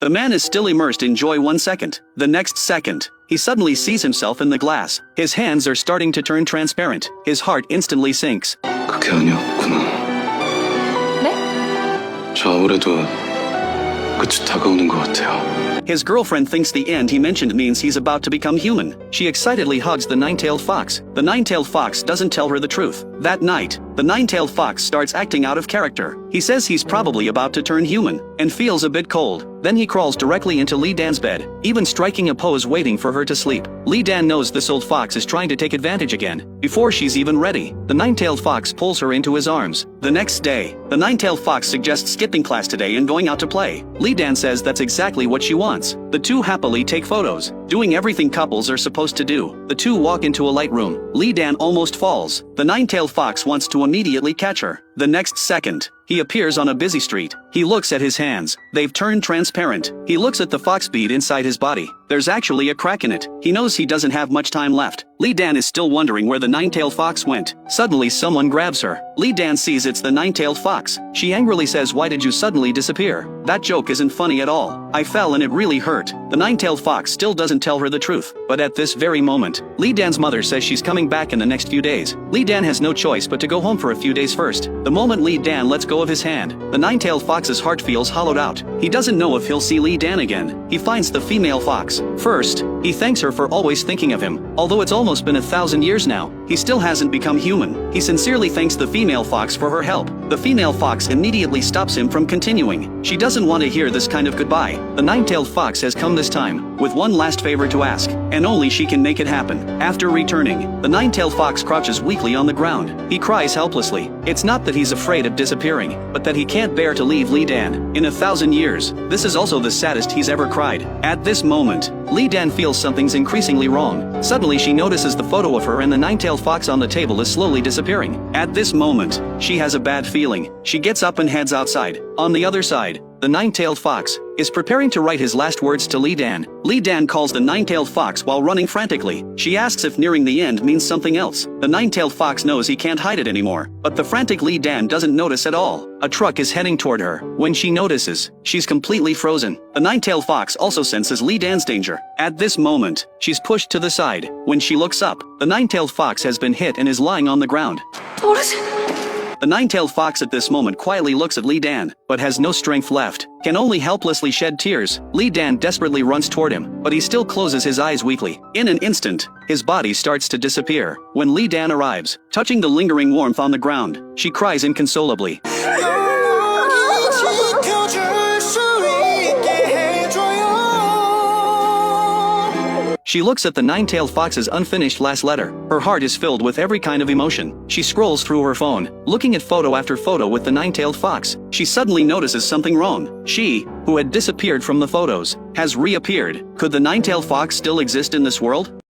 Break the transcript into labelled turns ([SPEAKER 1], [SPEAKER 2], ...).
[SPEAKER 1] The man is still immersed in joy 1 second. The next second, he suddenly sees himself in the glass. His hands are starting to turn transparent. His heart instantly sinks.
[SPEAKER 2] 그게 아니었구나.
[SPEAKER 3] 네?
[SPEAKER 2] 저 아무래도 끝이 다가오는 것 같아요.
[SPEAKER 1] His girlfriend thinks the end he mentioned means he's about to become human. She excitedly hugs the nine-tailed fox. The nine-tailed fox doesn't tell her the truth. That night, the nine-tailed fox starts acting out of character. He says he's probably about to turn human, and feels a bit cold. Then he crawls directly into Li Dan's bed, even striking a pose waiting for her to sleep. Li Dan knows this old fox is trying to take advantage again. Before she's even ready, the nine-tailed fox pulls her into his arms. The next day, the nine-tailed fox suggests skipping class today and going out to play. Li Dan says that's exactly what she wants. The two happily take photos, doing everything couples are supposed to do. The two walk into a light room. Li Dan almost falls. The nine-tailed fox wants to immediately catch her. The next second, he appears on a busy street. He looks at his hands. They've turned transparent. He looks at the fox bead inside his body. There's actually a crack in it. He knows he doesn't have much time left. Li Dan is still wondering where the nine-tailed fox went. Suddenly someone grabs her. Li Dan sees it's the nine-tailed fox. She angrily says, "Why did you suddenly disappear? That joke isn't funny at all. I fell and it really hurt." The nine-tailed fox still doesn't tell her the truth. But at this very moment, Li Dan's mother says she's coming back in the next few days. Li Dan has no choice but to go home for a few days first. The moment Li Dan lets go of his hand, the nine-tailed fox's heart feels hollowed out. He doesn't know if he'll see Li Dan again. He finds the female fox. First, he thanks her for always thinking of him. Although it's almost been 1,000 years now, he still hasn't become human. He sincerely thanks the female fox for her help. The female fox immediately stops him from continuing. She doesn't want to hear this kind of goodbye. The nine-tailed fox has come this time, with one last favor to ask, and only she can make it happen. After returning, the nine-tailed fox crouches weakly on the ground. He cries helplessly. It's not that he's afraid of disappearing, but that he can't bear to leave Li Dan. In 1,000 years, this is also the saddest he's ever cried. At this moment, Li Dan feels something's increasingly wrong. Suddenly she notices the photo of her and the nine-tailed fox on the table is slowly disappearing. At this moment, she has a bad feeling. She gets up and heads outside. On the other side, the nine-tailed fox is preparing to write his last words to Li Dan. Li Dan calls the nine-tailed fox while running frantically. She asks if nearing the end means something else. The nine-tailed fox knows he can't hide it anymore, but the frantic Li Dan doesn't notice at all. A truck is heading toward her. When she notices, she's completely frozen. The nine-tailed fox also senses Li Dan's danger. At this moment, she's pushed to the side. When she looks up, the nine-tailed fox has been hit and is lying on the ground. The nine-tailed fox at this moment quietly looks at Li Dan, but has no strength left, can only helplessly shed tears. Li Dan desperately runs toward him, but he still closes his eyes weakly. In an instant, his body starts to disappear. When Li Dan arrives, touching the lingering warmth on the ground, she cries inconsolably. She looks at the nine-tailed fox's unfinished last letter. Her heart is filled with every kind of emotion. She scrolls through her phone, looking at photo after photo with the nine-tailed fox. She suddenly notices something wrong. She, who had disappeared from the photos, has reappeared. Could the nine-tailed fox still exist in this world?